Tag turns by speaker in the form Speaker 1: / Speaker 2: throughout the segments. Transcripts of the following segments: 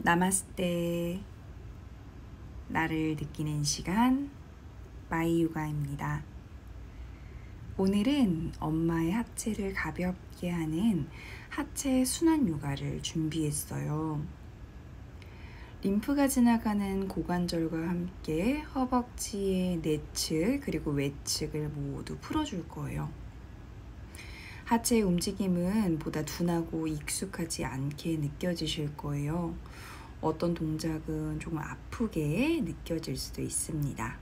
Speaker 1: 나마스테. 나를 느끼는 시간 마이요가입니다. 오늘은 엄마의 하체를 가볍게 하는 하체 순환 요가를 준비했어요. 림프가 지나가는 고관절과 함께 허벅지의 내측 그리고 외측을 모두 풀어줄 거예요. 하체의 움직임은 보다 둔하고 익숙하지 않게 느껴지실 거예요. 어떤 동작은 조금 아프게 느껴질 수도 있습니다.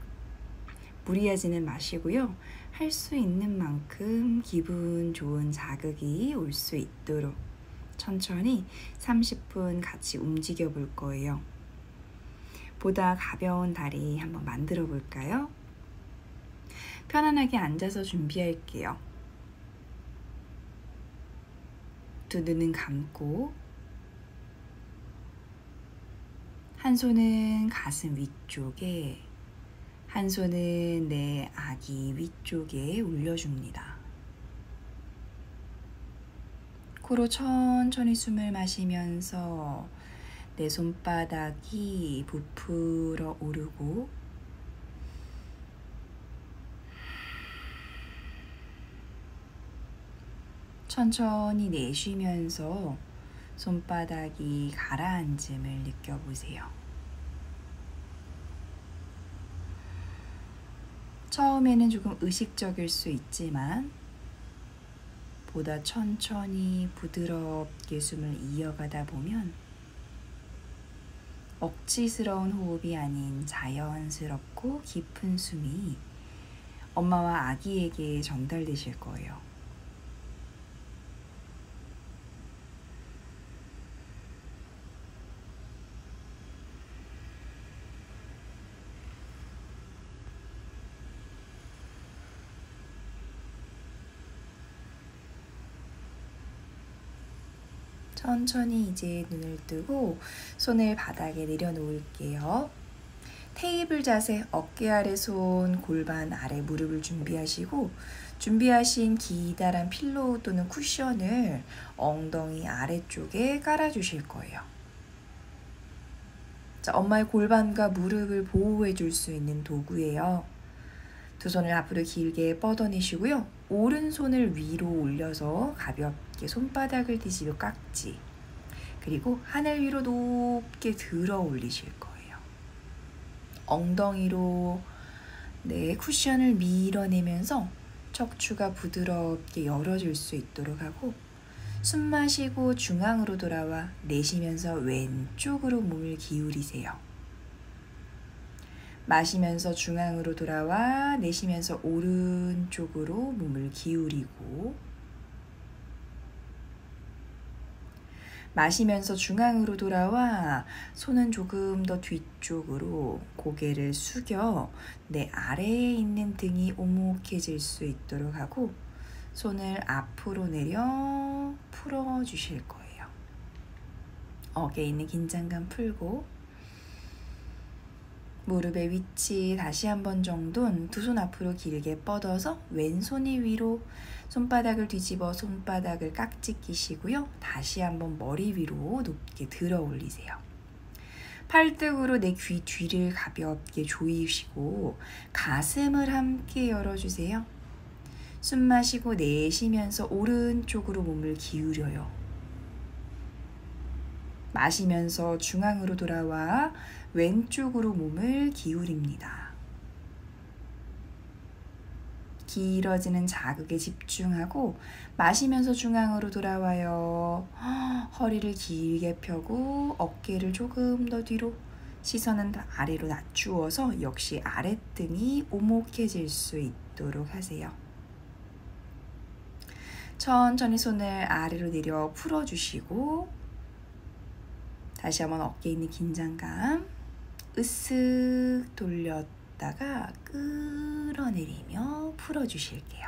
Speaker 1: 무리하지는 마시고요. 할 수 있는 만큼 기분 좋은 자극이 올 수 있도록 천천히 30분 같이 움직여 볼 거예요. 보다 가벼운 다리 한번 만들어 볼까요? 편안하게 앉아서 준비할게요. 두 눈은 감고 한 손은 가슴 위쪽에, 한 손은 내 아기 위쪽에 올려줍니다. 코로 천천히 숨을 마시면서 내 손바닥이 부풀어 오르고 천천히 내쉬면서 손바닥이 가라앉음을 느껴보세요. 처음에는 조금 의식적일 수 있지만 보다 천천히 부드럽게 숨을 이어가다 보면 억지스러운 호흡이 아닌 자연스럽고 깊은 숨이 엄마와 아기에게 전달되실 거예요. 천천히 이제 눈을 뜨고 손을 바닥에 내려놓을게요. 테이블 자세, 어깨 아래 손, 골반 아래 무릎을 준비하시고 준비하신 기다란 필로우 또는 쿠션을 엉덩이 아래쪽에 깔아주실 거예요. 자, 엄마의 골반과 무릎을 보호해 줄 수 있는 도구예요. 두 손을 앞으로 길게 뻗어내시고요. 오른손을 위로 올려서 가볍게 손바닥을 뒤집어 깍지, 그리고 하늘 위로 높게 들어 올리실 거예요. 엉덩이로 쿠션을 밀어내면서 척추가 부드럽게 열어줄 수 있도록 하고, 숨 마시고 중앙으로 돌아와 내쉬면서 왼쪽으로 몸을 기울이세요. 마시면서 중앙으로 돌아와 내쉬면서 오른쪽으로 몸을 기울이고, 마시면서 중앙으로 돌아와 손은 조금 더 뒤쪽으로 고개를 숙여 내 아래에 있는 등이 오목해질 수 있도록 하고 손을 앞으로 내려 풀어주실 거예요. 어깨에 있는 긴장감 풀고 무릎의 위치 다시 한 번 정도는 두 손 앞으로 길게 뻗어서 왼손이 위로, 손바닥을 뒤집어 손바닥을 깍지 끼시고요. 다시 한번 머리 위로 높게 들어 올리세요. 팔뚝으로 내 귀 뒤를 가볍게 조이시고 가슴을 함께 열어주세요. 숨 마시고 내쉬면서 오른쪽으로 몸을 기울여요. 마시면서 중앙으로 돌아와 왼쪽으로 몸을 기울입니다. 길어지는 자극에 집중하고 마시면서 중앙으로 돌아와요. 허리를 길게 펴고 어깨를 조금 더 뒤로, 시선은 아래로 낮추어서 역시 아랫등이 오목해질 수 있도록 하세요. 천천히 손을 아래로 내려 풀어주시고 다시 한번 어깨에 있는 긴장감 으쓱 돌렸다가 끌어내리며 풀어주실게요.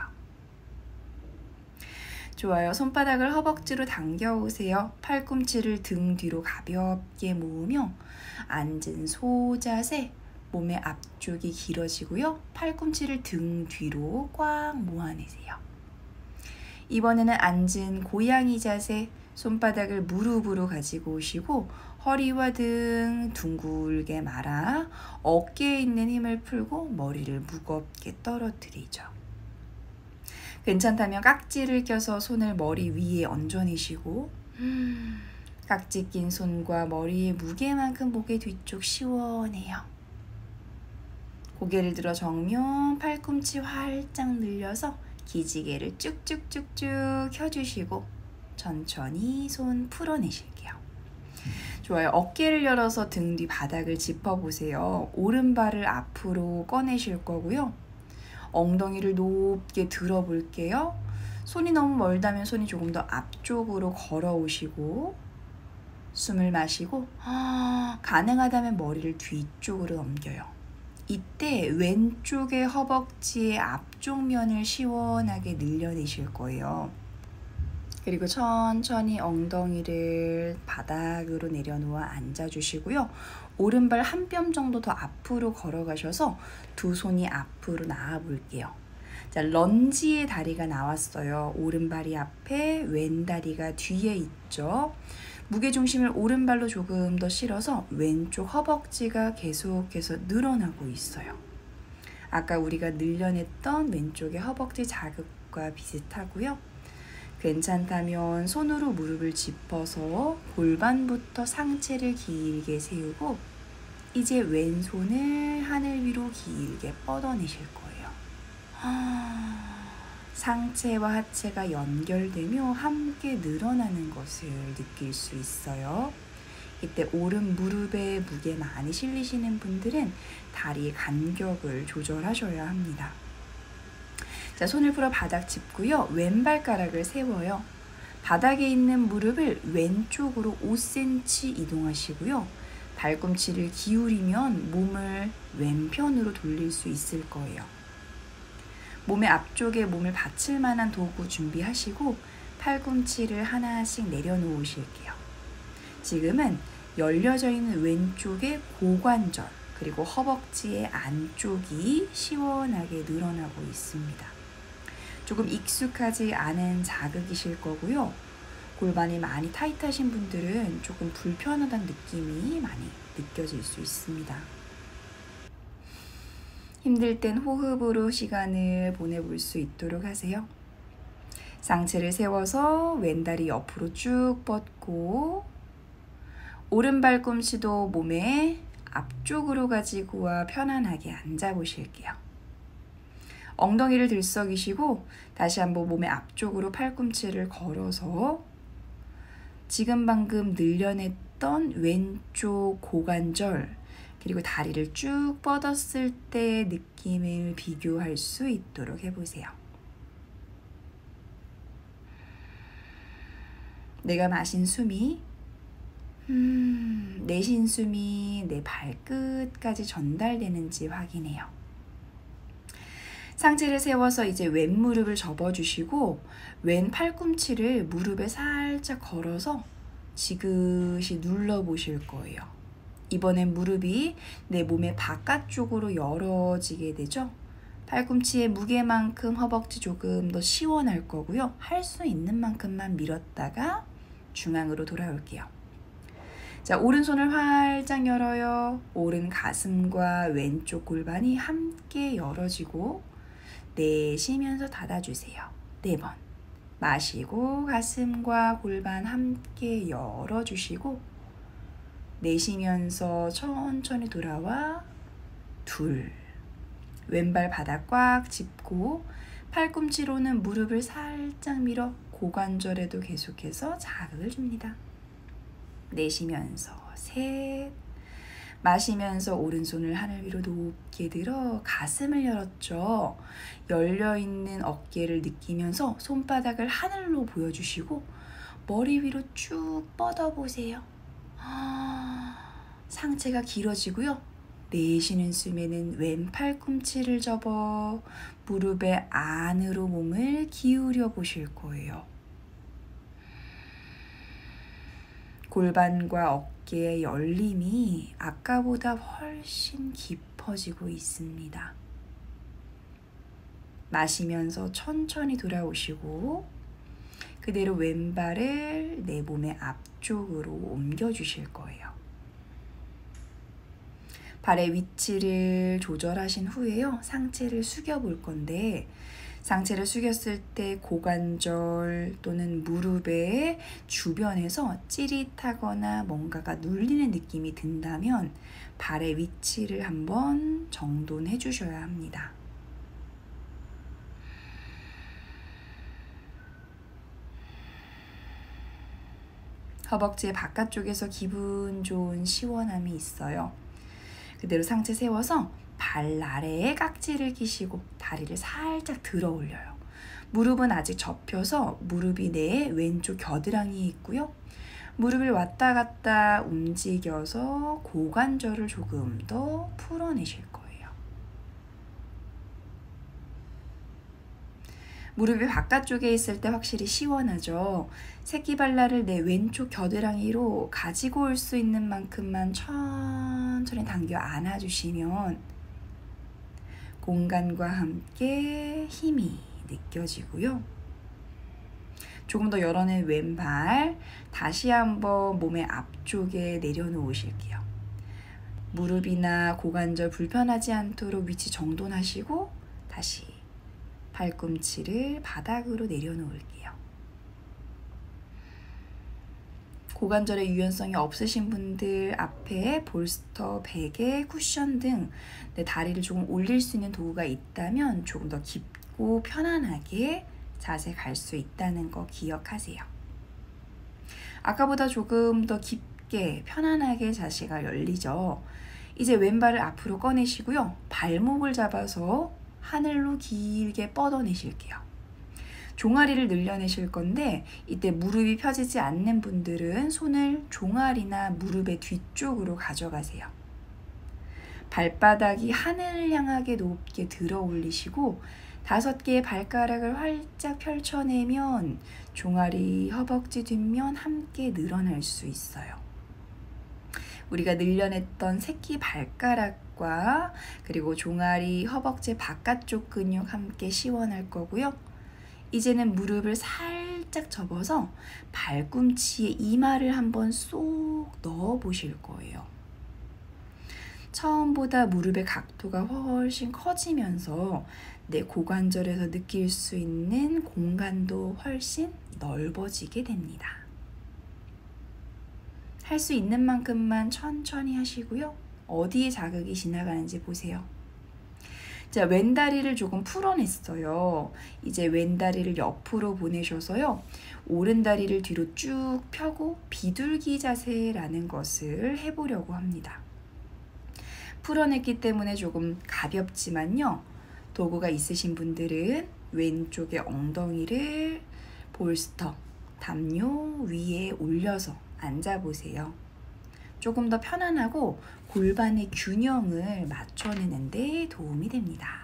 Speaker 1: 좋아요. 손바닥을 허벅지로 당겨오세요. 팔꿈치를 등 뒤로 가볍게 모으며 앉은 소자세, 몸의 앞쪽이 길어지고요. 팔꿈치를 등 뒤로 꽉 모아내세요. 이번에는 앉은 고양이 자세, 손바닥을 무릎으로 가지고 오시고 허리와 등 둥글게 말아 어깨에 있는 힘을 풀고 머리를 무겁게 떨어뜨리죠. 괜찮다면 깍지를 껴서 손을 머리 위에 얹어내시고 깍지 낀 손과 머리의 무게만큼 목의 뒤쪽 시원해요. 고개를 들어 정면, 팔꿈치 활짝 늘려서 기지개를 쭉쭉쭉쭉 켜주시고 천천히 손 풀어내실게요. 좋아요. 어깨를 열어서 등 뒤 바닥을 짚어보세요. 오른발을 앞으로 꺼내실 거고요. 엉덩이를 높게 들어볼게요. 손이 너무 멀다면 손이 조금 더 앞쪽으로 걸어오시고 숨을 마시고 가능하다면 머리를 뒤쪽으로 넘겨요. 이때 왼쪽의 허벅지의 앞쪽 면을 시원하게 늘려내실 거예요. 그리고 천천히 엉덩이를 바닥으로 내려놓아 앉아주시고요. 오른발 한 뼘 정도 더 앞으로 걸어가셔서 두 손이 앞으로 나와 볼게요. 자, 런지의 다리가 나왔어요. 오른발이 앞에, 왼다리가 뒤에 있죠. 무게중심을 오른발로 조금 더 실어서 왼쪽 허벅지가 계속해서 늘어나고 있어요. 아까 우리가 늘려냈던 왼쪽의 허벅지 자극과 비슷하고요. 괜찮다면 손으로 무릎을 짚어서 골반부터 상체를 길게 세우고 이제 왼손을 하늘 위로 길게 뻗어내실 거예요. 상체와 하체가 연결되며 함께 늘어나는 것을 느낄 수 있어요. 이때 오른 무릎에 무게 많이 실리시는 분들은 다리 간격을 조절하셔야 합니다. 자, 손을 풀어 바닥 짚고요. 왼발가락을 세워요. 바닥에 있는 무릎을 왼쪽으로 5cm 이동하시고요. 발꿈치를 기울이면 몸을 왼편으로 돌릴 수 있을 거예요. 몸의 앞쪽에 몸을 받칠 만한 도구 준비하시고 팔꿈치를 하나씩 내려놓으실게요. 지금은 열려져 있는 왼쪽의 고관절 그리고 허벅지의 안쪽이 시원하게 늘어나고 있습니다. 조금 익숙하지 않은 자극이실 거고요. 골반이 많이 타이트하신 분들은 조금 불편하다는 느낌이 많이 느껴질 수 있습니다. 힘들 땐 호흡으로 시간을 보내볼 수 있도록 하세요. 상체를 세워서 왼다리 옆으로 쭉 뻗고 오른발 꿈치도 몸의 앞쪽으로 가지고 와 편안하게 앉아보실게요. 엉덩이를 들썩이시고 다시 한번 몸의 앞쪽으로 팔꿈치를 걸어서 지금 방금 늘려냈던 왼쪽 고관절 그리고 다리를 쭉 뻗었을 때의 느낌을 비교할 수 있도록 해보세요. 내가 마신 숨이 내쉰 숨이 내 발끝까지 전달되는지 확인해요. 상체를 세워서 이제 왼 무릎을 접어주시고 왼 팔꿈치를 무릎에 살짝 걸어서 지그시 눌러보실 거예요. 이번엔 무릎이 내 몸의 바깥쪽으로 열어지게 되죠. 팔꿈치의 무게만큼 허벅지 조금 더 시원할 거고요. 할 수 있는 만큼만 밀었다가 중앙으로 돌아올게요. 자, 오른손을 활짝 열어요. 오른 가슴과 왼쪽 골반이 함께 열어지고 내쉬면서 닫아주세요. 4번. 마시고 가슴과 골반 함께 열어주시고 내쉬면서 천천히 돌아와 2. 왼발 바닥 꽉 짚고 팔꿈치로는 무릎을 살짝 밀어 고관절에도 계속해서 자극을 줍니다. 내쉬면서 3. 마시면서 오른손을 하늘 위로 높게 들어 가슴을 열었죠. 열려있는 어깨를 느끼면서 손바닥을 하늘로 보여주시고 머리 위로 쭉 뻗어보세요. 상체가 길어지고요. 내쉬는 숨에는 왼 팔꿈치를 접어 무릎의 안으로 몸을 기울여 보실 거예요. 골반과 어깨의 열림이 아까보다 훨씬 깊어지고 있습니다. 마시면서 천천히 돌아오시고 그대로 왼발을 내 몸의 앞쪽으로 옮겨 주실 거예요. 발의 위치를 조절하신 후에요. 상체를 숙여 볼 건데 상체를 숙였을 때 고관절 또는 무릎의 주변에서 찌릿하거나 뭔가가 눌리는 느낌이 든다면 발의 위치를 한번 정돈해 주셔야 합니다. 허벅지 바깥쪽에서 기분 좋은 시원함이 있어요. 그대로 상체 세워서 발 아래에 깍지를 끼시고 다리를 살짝 들어 올려요. 무릎은 아직 접혀서 무릎이 내 왼쪽 겨드랑이에 있고요. 무릎을 왔다 갔다 움직여서 고관절을 조금 더 풀어내실 거예요. 무릎이 바깥쪽에 있을 때 확실히 시원하죠. 새끼발랄을 내 왼쪽 겨드랑이로 가지고 올 수 있는 만큼만 천천히 당겨 안아주시면 공간과 함께 힘이 느껴지고요. 조금 더 열어낸 왼발 다시 한번 몸의 앞쪽에 내려놓으실게요. 무릎이나 고관절 불편하지 않도록 위치 정돈하시고 다시 팔꿈치를 바닥으로 내려놓을게요. 고관절의 유연성이 없으신 분들 앞에 볼스터, 베개, 쿠션 등 내 다리를 조금 올릴 수 있는 도구가 있다면 조금 더 깊고 편안하게 자세 갈 수 있다는 거 기억하세요. 아까보다 조금 더 깊게 편안하게 자세가 열리죠. 이제 왼발을 앞으로 꺼내시고요. 발목을 잡아서 하늘로 길게 뻗어내실게요. 종아리를 늘려내실 건데 이때 무릎이 펴지지 않는 분들은 손을 종아리나 무릎의 뒤쪽으로 가져가세요. 발바닥이 하늘을 향하게 높게 들어 올리시고 5개의 발가락을 활짝 펼쳐내면 종아리, 허벅지 뒷면 함께 늘어날 수 있어요. 우리가 늘려냈던 새끼 발가락과 그리고 종아리, 허벅지 바깥쪽 근육 함께 시원할 거고요. 이제는 무릎을 살짝 접어서 발꿈치에 이마를 한번 쏙 넣어 보실 거예요. 처음보다 무릎의 각도가 훨씬 커지면서 내 고관절에서 느낄 수 있는 공간도 훨씬 넓어지게 됩니다. 할 수 있는 만큼만 천천히 하시고요. 어디에 자극이 지나가는지 보세요. 자, 왼다리를 조금 풀어냈어요. 이제 왼다리를 옆으로 보내셔서요. 오른다리를 뒤로 쭉 펴고 비둘기 자세라는 것을 해보려고 합니다. 풀어냈기 때문에 조금 가볍지만요. 도구가 있으신 분들은 왼쪽의 엉덩이를 볼스터, 담요 위에 올려서 앉아보세요. 조금 더 편안하고 골반의 균형을 맞춰내는 데 도움이 됩니다.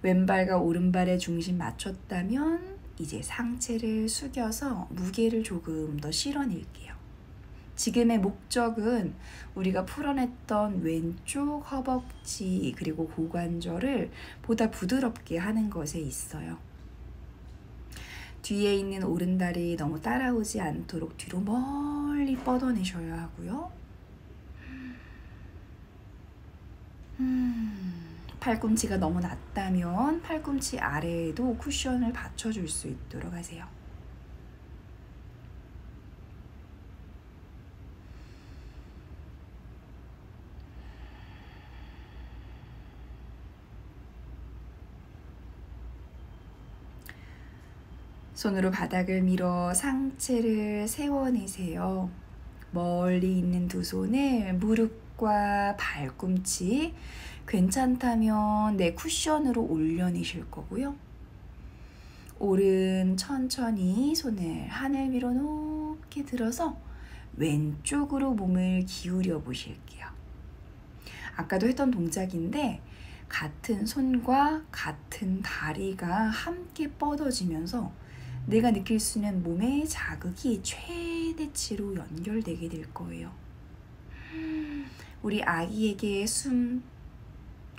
Speaker 1: 왼발과 오른발의 중심 맞췄다면 이제 상체를 숙여서 무게를 조금 더 실어낼게요. 지금의 목적은 우리가 풀어냈던 왼쪽 허벅지 그리고 고관절을 보다 부드럽게 하는 것에 있어요. 뒤에 있는 오른다리 너무 따라오지 않도록 뒤로 멀리 뻗어내셔야 하고요. 팔꿈치가 너무 낮다면 팔꿈치 아래에도 쿠션을 받쳐줄 수 있도록 하세요. 손으로 바닥을 밀어 상체를 세워내세요. 멀리 있는 두 손을 무릎과 발꿈치, 괜찮다면 내 쿠션으로 올려내실 거고요. 오른 천천히 손을 하늘 위로 높게 들어서 왼쪽으로 몸을 기울여 보실게요. 아까도 했던 동작인데 같은 손과 같은 다리가 함께 뻗어지면서 내가 느낄 수 있는 몸의 자극이 최대치로 연결되게 될 거예요. 우리 아기에게 숨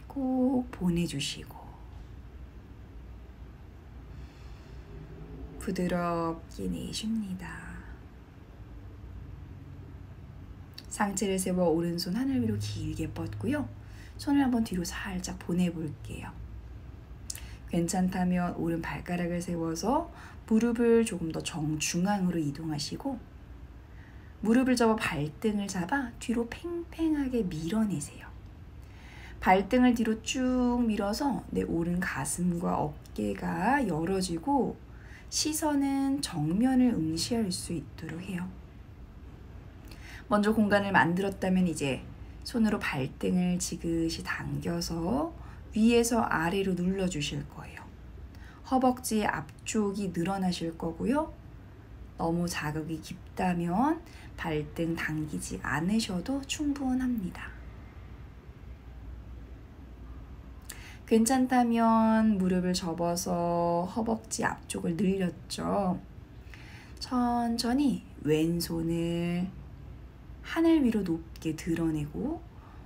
Speaker 1: 꼭 보내주시고 부드럽게 내쉽니다. 상체를 세워 오른손 하늘 위로 길게 뻗고요. 손을 한번 뒤로 살짝 보내볼게요. 괜찮다면 오른 발가락을 세워서 무릎을 조금 더 정중앙으로 이동하시고 무릎을 접어 발등을 잡아 뒤로 팽팽하게 밀어내세요. 발등을 뒤로 쭉 밀어서 내 오른 가슴과 어깨가 열어지고 시선은 정면을 응시할 수 있도록 해요. 먼저 공간을 만들었다면 이제 손으로 발등을 지그시 당겨서 위에서 아래로 눌러주실 거예요. 허벅지 앞쪽이 늘어나실 거고요. 너무 자극이 깊다면 발등 당기지 않으셔도 충분합니다. 괜찮다면 무릎을 접어서 허벅지 앞쪽을 늘렸죠. 천천히 왼손을 하늘 위로 높게 드러내고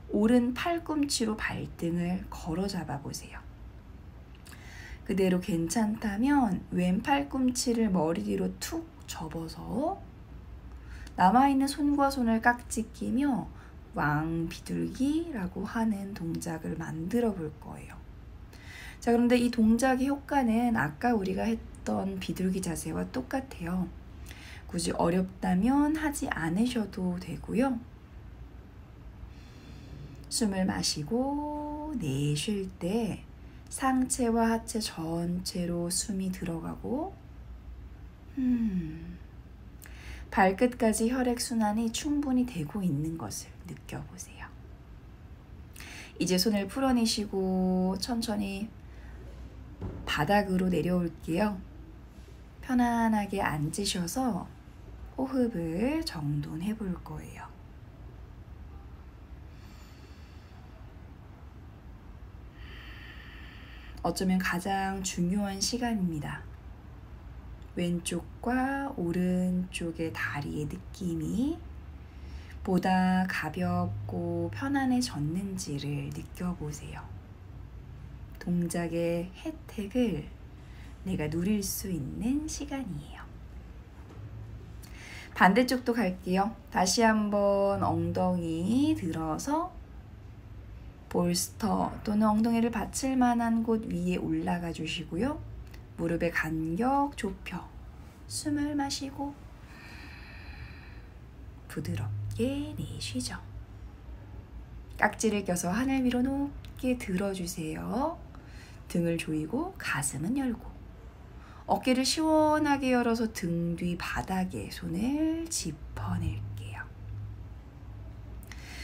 Speaker 1: 오른 팔꿈치로 발등을 걸어 잡아 보세요. 그대로 괜찮다면 왼 팔꿈치를 머리 뒤로 툭 접어서 남아있는 손과 손을 깍지 끼며 왕 비둘기라고 하는 동작을 만들어 볼 거예요. 자, 그런데 이 동작의 효과는 아까 우리가 했던 비둘기 자세와 똑같아요. 굳이 어렵다면 하지 않으셔도 되고요. 숨을 마시고 내쉴 때 상체와 하체 전체로 숨이 들어가고 발끝까지 혈액순환이 충분히 되고 있는 것을 느껴보세요. 이제 손을 풀어내시고 천천히 바닥으로 내려올게요. 편안하게 앉으셔서 호흡을 정돈해 볼 거예요. 어쩌면 가장 중요한 시간입니다. 왼쪽과 오른쪽의 다리의 느낌이 보다 가볍고 편안해졌는지를 느껴보세요. 동작의 혜택을 내가 누릴 수 있는 시간이에요. 반대쪽도 갈게요. 다시 한번 엉덩이 들어서 볼스터 또는 엉덩이를 받칠 만한 곳 위에 올라가 주시고요. 무릎의 간격 좁혀 숨을 마시고 부드럽게 내쉬죠. 깍지를 껴서 하늘 위로 높게 들어주세요. 등을 조이고 가슴은 열고 어깨를 시원하게 열어서 등 뒤 바닥에 손을 짚어낼게요.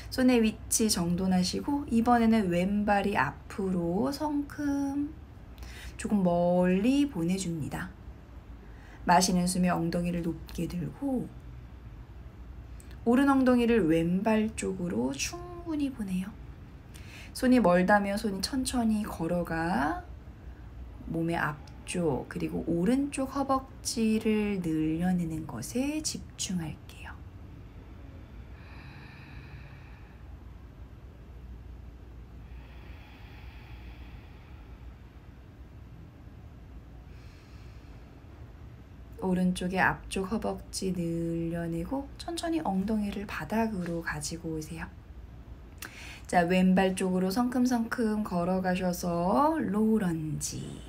Speaker 1: 손의 위치 정돈하시고 이번에는 왼발이 앞으로 성큼 조금 멀리 보내줍니다. 마시는 숨에 엉덩이를 높게 들고 오른 엉덩이를 왼발 쪽으로 충분히 보내요. 손이 멀다면 손이 천천히 걸어가 몸의 앞쪽 그리고 오른쪽 허벅지를 늘려내는 것에 집중할게요. 오른쪽의 앞쪽 허벅지 늘려내고 천천히 엉덩이를 바닥으로 가지고 오세요. 자, 왼발 쪽으로 성큼성큼 걸어가셔서 로우 런지.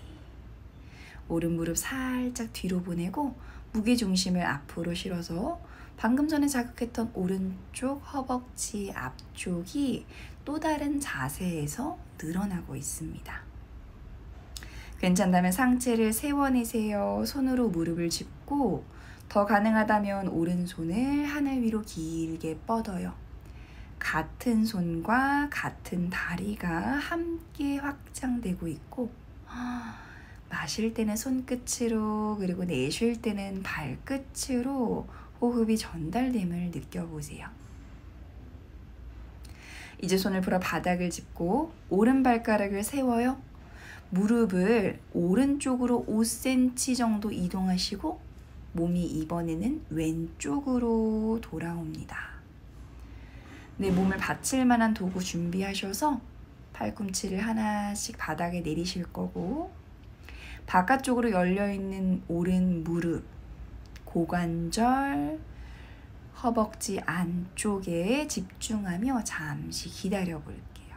Speaker 1: 오른 무릎 살짝 뒤로 보내고 무게중심을 앞으로 실어서 방금 전에 자극했던 오른쪽 허벅지 앞쪽이 또 다른 자세에서 늘어나고 있습니다. 괜찮다면 상체를 세워내세요. 손으로 무릎을 짚고 더 가능하다면 오른손을 하늘 위로 길게 뻗어요. 같은 손과 같은 다리가 함께 확장되고 있고 마실 때는 손끝으로 그리고 내쉴 때는 발끝으로 호흡이 전달됨을 느껴보세요. 이제 손을 풀어 바닥을 짚고 오른발가락을 세워요. 무릎을 오른쪽으로 5cm 정도 이동하시고 몸이 이번에는 왼쪽으로 돌아옵니다. 내 몸을 받칠 만한 도구 준비하셔서 팔꿈치를 하나씩 바닥에 내리실 거고 바깥쪽으로 열려있는 오른 무릎, 고관절, 허벅지 안쪽에 집중하며 잠시 기다려 볼게요.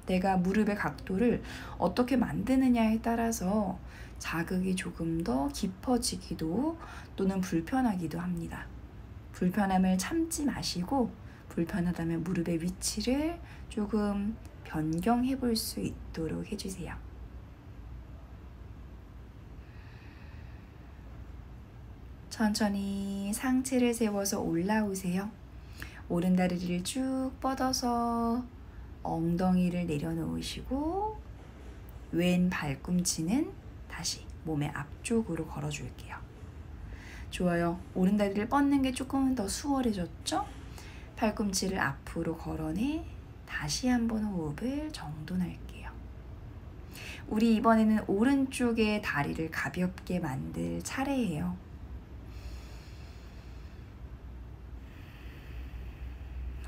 Speaker 1: 내가 무릎의 각도를 어떻게 만드느냐에 따라서 자극이 조금 더 깊어지기도 또는 불편하기도 합니다. 불편함을 참지 마시고 불편하다면 무릎의 위치를 조금 변경해 볼 수 있도록 해주세요. 천천히 상체를 세워서 올라오세요. 오른다리를 쭉 뻗어서 엉덩이를 내려놓으시고 왼 발꿈치는 다시 몸의 앞쪽으로 걸어줄게요. 좋아요. 오른다리를 뻗는 게 조금 더 수월해졌죠? 팔꿈치를 앞으로 걸어내 다시 한번 호흡을 정돈할게요. 우리 이번에는 오른쪽의 다리를 가볍게 만들 차례예요.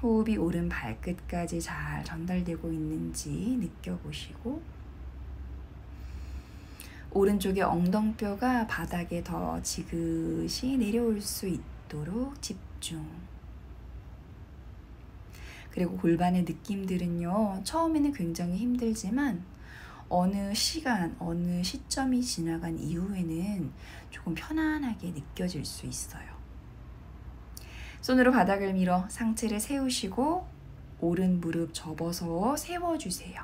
Speaker 1: 호흡이 오른 발끝까지 잘 전달되고 있는지 느껴보시고 오른쪽의 엉덩뼈가 바닥에 더 지그시 내려올 수 있도록 집중. 그리고 골반의 느낌들은요, 처음에는 굉장히 힘들지만 어느 시간, 어느 시점이 지나간 이후에는 조금 편안하게 느껴질 수 있어요. 손으로 바닥을 밀어 상체를 세우시고 오른 무릎 접어서 세워주세요.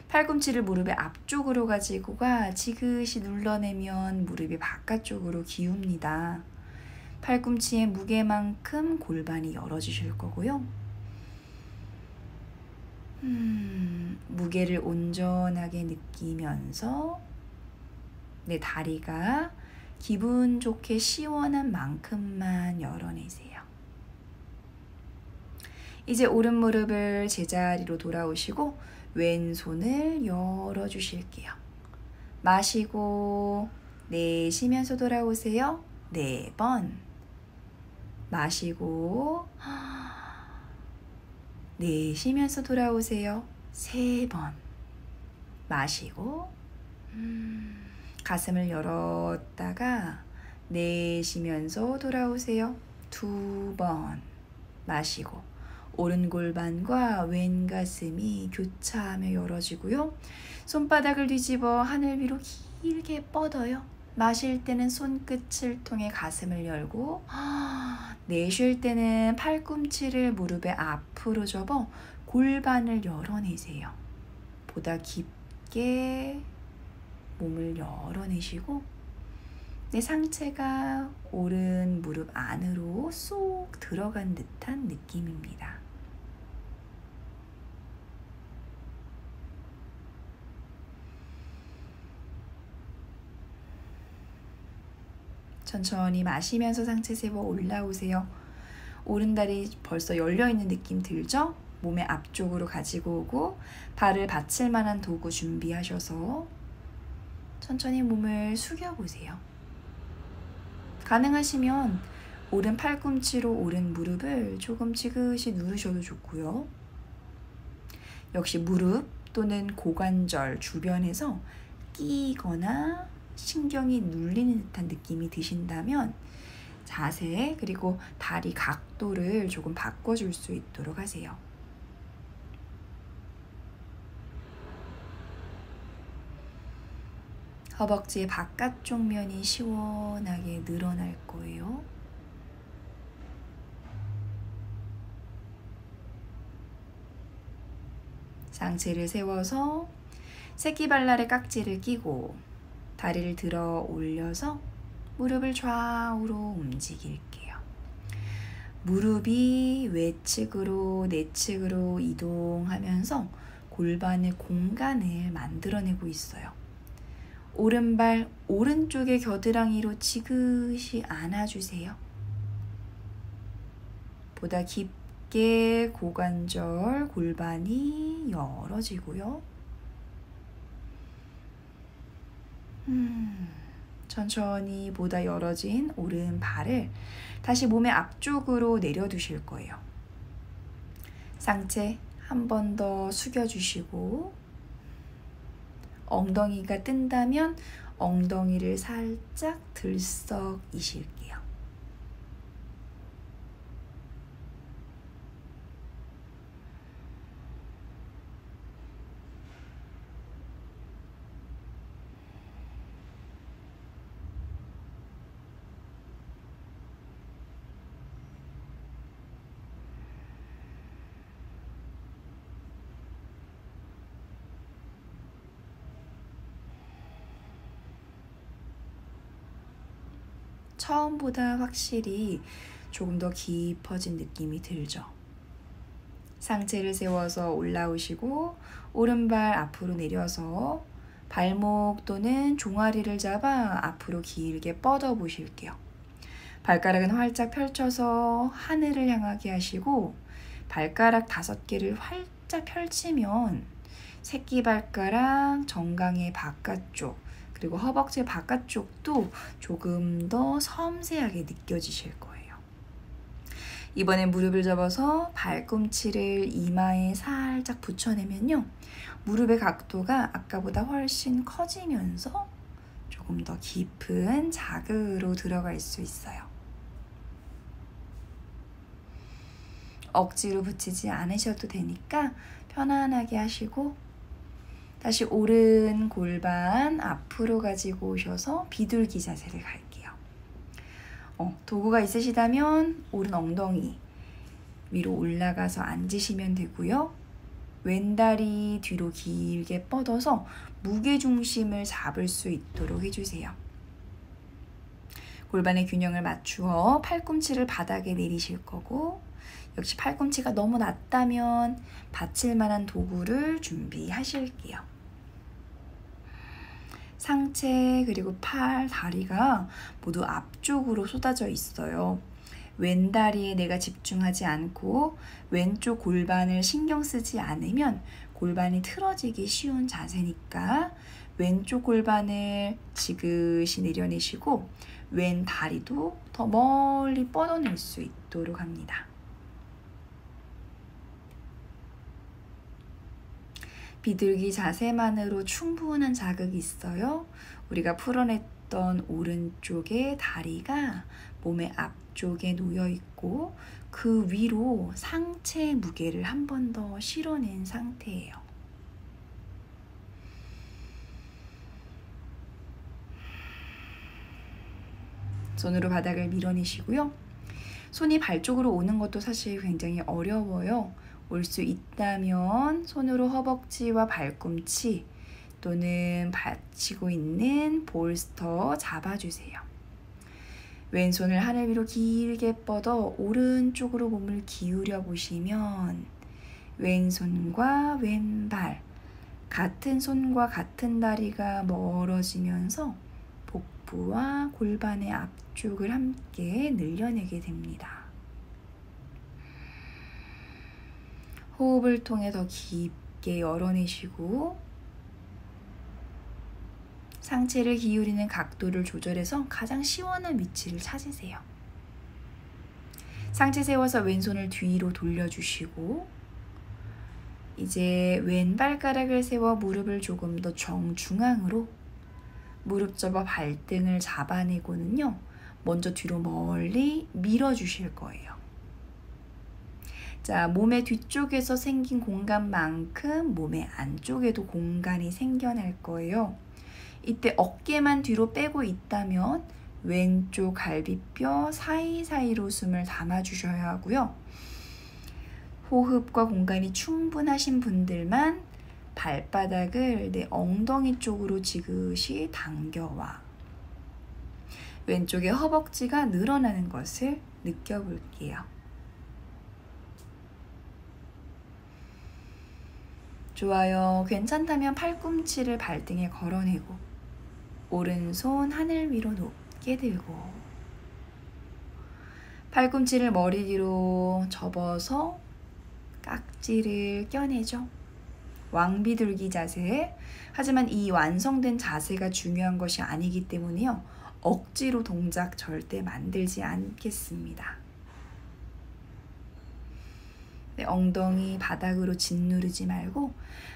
Speaker 1: 팔꿈치를 무릎의 앞쪽으로 가지고 가 지그시 눌러내면 무릎이 바깥쪽으로 기웁니다. 팔꿈치의 무게만큼 골반이 열어주실 거고요. 무게를 온전하게 느끼면서 내 다리가 기분 좋게 시원한 만큼만 열어내세요. 이제 오른 무릎을 제자리로 돌아오시고 왼손을 열어주실게요. 마시고 내쉬면서 돌아오세요. 4번. 마시고 내쉬면서 돌아오세요. 3번. 마시고 가슴을 열었다가 내쉬면서 돌아오세요. 2번. 마시고 오른 골반과 왼 가슴이 교차하며 열어지고요. 손바닥을 뒤집어 하늘 위로 길게 뻗어요. 마실 때는 손끝을 통해 가슴을 열고 내쉴 때는 팔꿈치를 무릎의 앞으로 접어 골반을 열어내세요. 보다 깊게 몸을 열어내시고 내 상체가 오른 무릎 안으로 쏙 들어간 듯한 느낌입니다. 천천히 마시면서 상체 세워 올라오세요. 오른다리 벌써 열려있는 느낌 들죠? 몸의 앞쪽으로 가지고 오고 발을 받칠 만한 도구 준비하셔서 천천히 몸을 숙여보세요. 가능하시면 오른 팔꿈치로 오른 무릎을 조금 지그시 누르셔도 좋고요. 역시 무릎 또는 고관절 주변에서 끼거나 신경이 눌리는 듯한 느낌이 드신다면 자세 그리고 다리 각도를 조금 바꿔줄 수 있도록 하세요. 허벅지의 바깥쪽 면이 시원하게 늘어날 거예요. 상체를 세워서 새끼발날에 깍지를 끼고 다리를 들어 올려서 무릎을 좌우로 움직일게요. 무릎이 외측으로 내측으로 이동하면서 골반의 공간을 만들어내고 있어요. 오른발 오른쪽의 겨드랑이로 지그시 안아주세요. 보다 깊게 고관절 골반이 열어지고요. 천천히 보다 열어진 오른발을 다시 몸의 앞쪽으로 내려두실 거예요. 상체 한 번 더 숙여주시고 엉덩이가 뜬다면 엉덩이를 살짝 들썩이실게요. 처음보다 확실히 조금 더 깊어진 느낌이 들죠. 상체를 세워서 올라오시고 오른발 앞으로 내려서 발목 또는 종아리를 잡아 앞으로 길게 뻗어 보실게요. 발가락은 활짝 펼쳐서 하늘을 향하게 하시고 발가락 5개를 활짝 펼치면 새끼발가락, 정강이 바깥쪽, 그리고 허벅지 바깥쪽도 조금 더 섬세하게 느껴지실 거예요. 이번엔 무릎을 접어서 발꿈치를 이마에 살짝 붙여내면요. 무릎의 각도가 아까보다 훨씬 커지면서 조금 더 깊은 자극으로 들어갈 수 있어요. 억지로 붙이지 않으셔도 되니까 편안하게 하시고 다시 오른 골반 앞으로 가지고 오셔서 비둘기 자세를 갈게요. 도구가 있으시다면 오른 엉덩이 위로 올라가서 앉으시면 되고요. 왼다리 뒤로 길게 뻗어서 무게중심을 잡을 수 있도록 해주세요. 골반의 균형을 맞추어 팔꿈치를 바닥에 내리실 거고 역시 팔꿈치가 너무 낮다면 받칠 만한 도구를 준비하실게요. 상체 그리고 팔, 다리가 모두 앞쪽으로 쏟아져 있어요. 왼다리에 내가 집중하지 않고 왼쪽 골반을 신경 쓰지 않으면 골반이 틀어지기 쉬운 자세니까 왼쪽 골반을 지그시 내려내시고 왼 다리도 더 멀리 뻗어낼 수 있도록 합니다. 비둘기 자세만으로 충분한 자극이 있어요. 우리가 풀어냈던 오른쪽의 다리가 몸의 앞쪽에 놓여 있고 그 위로 상체의 무게를 한 번 더 실어낸 상태예요. 손으로 바닥을 밀어내시고요. 손이 발 쪽으로 오는 것도 사실 굉장히 어려워요. 올 수 있다면 손으로 허벅지와 발꿈치 또는 받치고 있는 볼스터 잡아주세요. 왼손을 하늘 위로 길게 뻗어 오른쪽으로 몸을 기울여 보시면 왼손과 왼발, 같은 손과 같은 다리가 멀어지면서 복부와 골반의 앞쪽을 함께 늘려내게 됩니다. 호흡을 통해 더 깊게 열어내시고 상체를 기울이는 각도를 조절해서 가장 시원한 위치를 찾으세요. 상체 세워서 왼손을 뒤로 돌려주시고 이제 왼발가락을 세워 무릎을 조금 더 정중앙으로 무릎 접어 발등을 잡아내고는요. 먼저 뒤로 멀리 밀어주실 거예요. 자, 몸의 뒤쪽에서 생긴 공간만큼 몸의 안쪽에도 공간이 생겨날 거예요. 이때 어깨만 뒤로 빼고 있다면 왼쪽 갈비뼈 사이사이로 숨을 담아주셔야 하고요. 호흡과 공간이 충분하신 분들만 발바닥을 내 엉덩이 쪽으로 지그시 당겨와 왼쪽의 허벅지가 늘어나는 것을 느껴볼게요. 좋아요. 괜찮다면 팔꿈치를 발등에 걸어내고 오른손 하늘 위로 높게 들고 팔꿈치를 머리 뒤로 접어서 깍지를 껴내죠. 왕비둘기 자세. 하지만 이 완성된 자세가 중요한 것이 아니기 때문에요. 억지로 동작 절대 만들지 않겠습니다. 네, 엉덩이 바닥으로 짓누르지 말고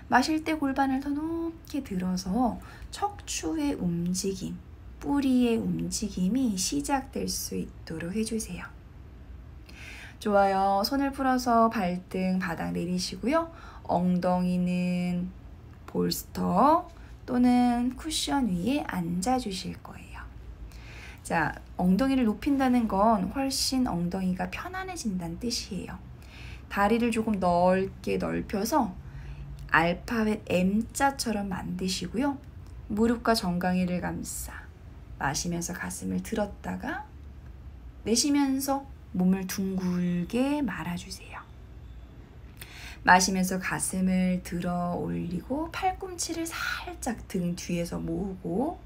Speaker 1: 마실 때 골반을 더 높게 들어서 척추의 움직임, 뿌리의 움직임이 시작될 수 있도록 해주세요. 좋아요. 손을 풀어서 발등 바닥 내리시고요. 엉덩이는 볼스터 또는 쿠션 위에 앉아주실 거예요. 자, 엉덩이를 높인다는 건 훨씬 엉덩이가 편안해진다는 뜻이에요. 다리를 조금 넓게 넓혀서 알파벳 M자처럼 만드시고요. 무릎과 정강이를 감싸 마시면서 가슴을 들었다가 내쉬면서 몸을 둥글게 말아주세요. 마시면서 가슴을 들어 올리고 팔꿈치를 살짝 등 뒤에서 모으고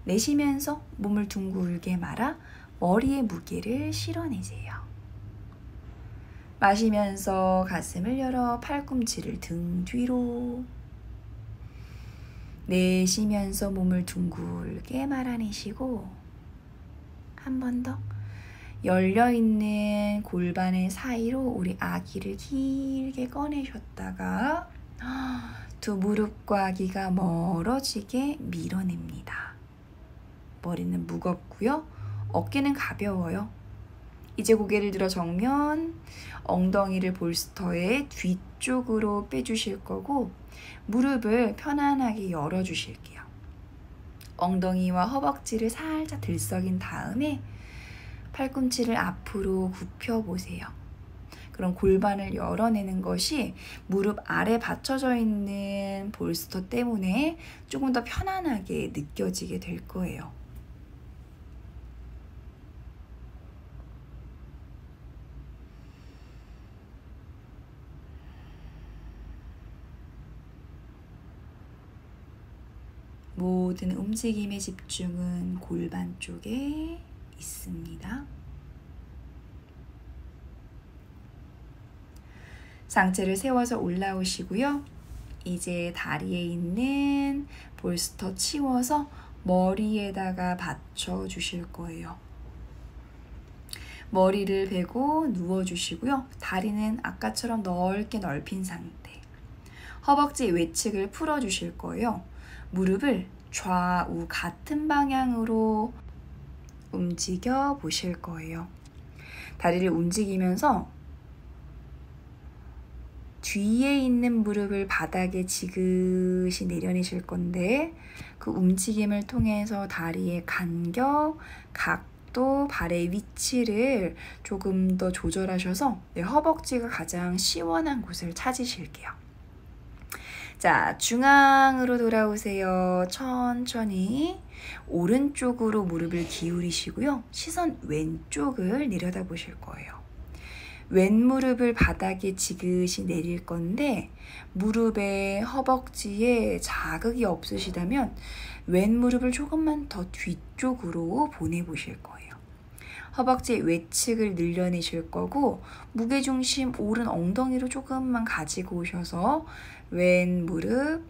Speaker 1: 내쉬면서 몸을 둥글게 말아 머리의 무게를 실어내세요. 마시면서 가슴을 열어 팔꿈치를 등 뒤로 내쉬면서 몸을 둥글게 말아내시고 한 번 더 열려있는 골반의 사이로 우리 아기를 길게 꺼내셨다가 두 무릎과 아기가 멀어지게 밀어냅니다. 머리는 무겁고요. 어깨는 가벼워요. 이제 고개를 들어 정면, 엉덩이를 볼스터의 뒤쪽으로 빼주실 거고 무릎을 편안하게 열어주실게요. 엉덩이와 허벅지를 살짝 들썩인 다음에 팔꿈치를 앞으로 굽혀보세요. 그럼 골반을 열어내는 것이 무릎 아래 받쳐져 있는 볼스터 때문에 조금 더 편안하게 느껴지게 될 거예요. 모든 움직임의 집중은 골반 쪽에 있습니다. 상체를 세워서 올라오시고요. 이제 다리에 있는 볼스터 치워서 머리에다가 받쳐 주실 거예요. 머리를 베고 누워 주시고요. 다리는 아까처럼 넓게 넓힌 상태. 허벅지 외측을 풀어 주실 거예요. 무릎을 좌우 같은 방향으로 움직여 보실 거예요. 다리를 움직이면서 뒤에 있는 무릎을 바닥에 지그시 내려내실 건데 그 움직임을 통해서 다리의 간격, 각도, 발의 위치를 조금 더 조절하셔서 허벅지가 가장 시원한 곳을 찾으실게요. 자, 중앙으로 돌아오세요. 천천히 오른쪽으로 무릎을 기울이시고요. 시선 왼쪽을 내려다 보실 거예요. 왼무릎을 바닥에 지그시 내릴 건데 무릎에 허벅지에 자극이 없으시다면 왼무릎을 조금만 더 뒤쪽으로 보내보실 거예요. 허벅지 외측을 늘려내실 거고 무게중심 오른 엉덩이로 조금만 가지고 오셔서 왼 무릎,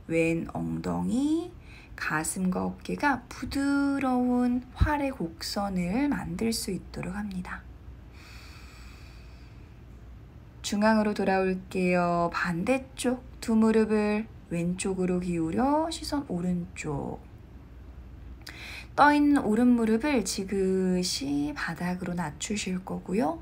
Speaker 1: 왼 엉덩이, 가슴과 어깨가 부드러운 활의 곡선을 만들 수 있도록 합니다. 중앙으로 돌아올게요. 반대쪽 두 무릎을 왼쪽으로 기울여 시선 오른쪽. 떠있는 오른 무릎을 지그시 바닥으로 낮추실 거고요.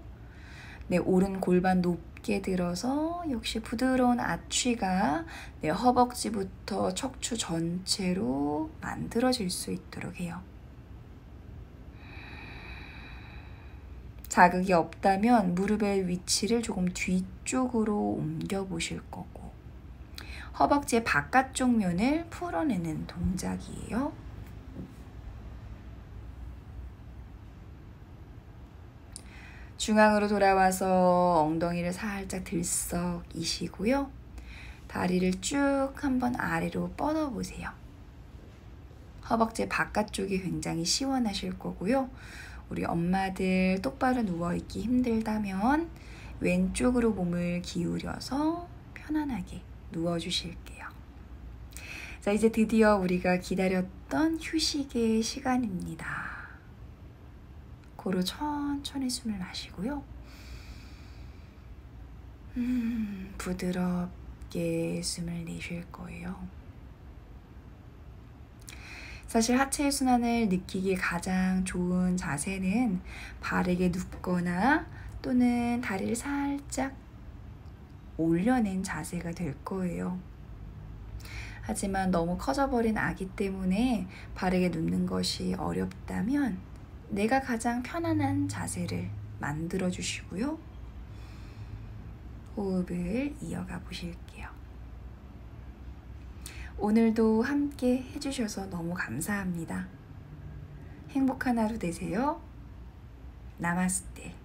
Speaker 1: 네, 오른 골반 높게 들어서 역시 부드러운 아취가 허벅지부터 척추 전체로 만들어질 수 있도록 해요. 자극이 없다면 무릎의 위치를 조금 뒤쪽으로 옮겨 보실 거고 허벅지의 바깥쪽 면을 풀어내는 동작이에요. 중앙으로 돌아와서 엉덩이를 살짝 들썩이시고요. 다리를 쭉 한번 아래로 뻗어보세요. 허벅지 바깥쪽이 굉장히 시원하실 거고요. 우리 엄마들 똑바로 누워있기 힘들다면 왼쪽으로 몸을 기울여서 편안하게 누워주실게요. 자, 이제 드디어 우리가 기다렸던 휴식의 시간입니다. 코로 천천히 숨을 마시고요. 부드럽게 숨을 내쉴 거예요. 사실 하체 순환을 느끼기 가장 좋은 자세는 바르게 눕거나 또는 다리를 살짝 올려낸 자세가 될 거예요. 하지만 너무 커져버린 아기 때문에 바르게 눕는 것이 어렵다면 내가 가장 편안한 자세를 만들어 주시고요. 호흡을 이어가 보실게요. 오늘도 함께 해주셔서 너무 감사합니다. 행복한 하루 되세요. 나마스테.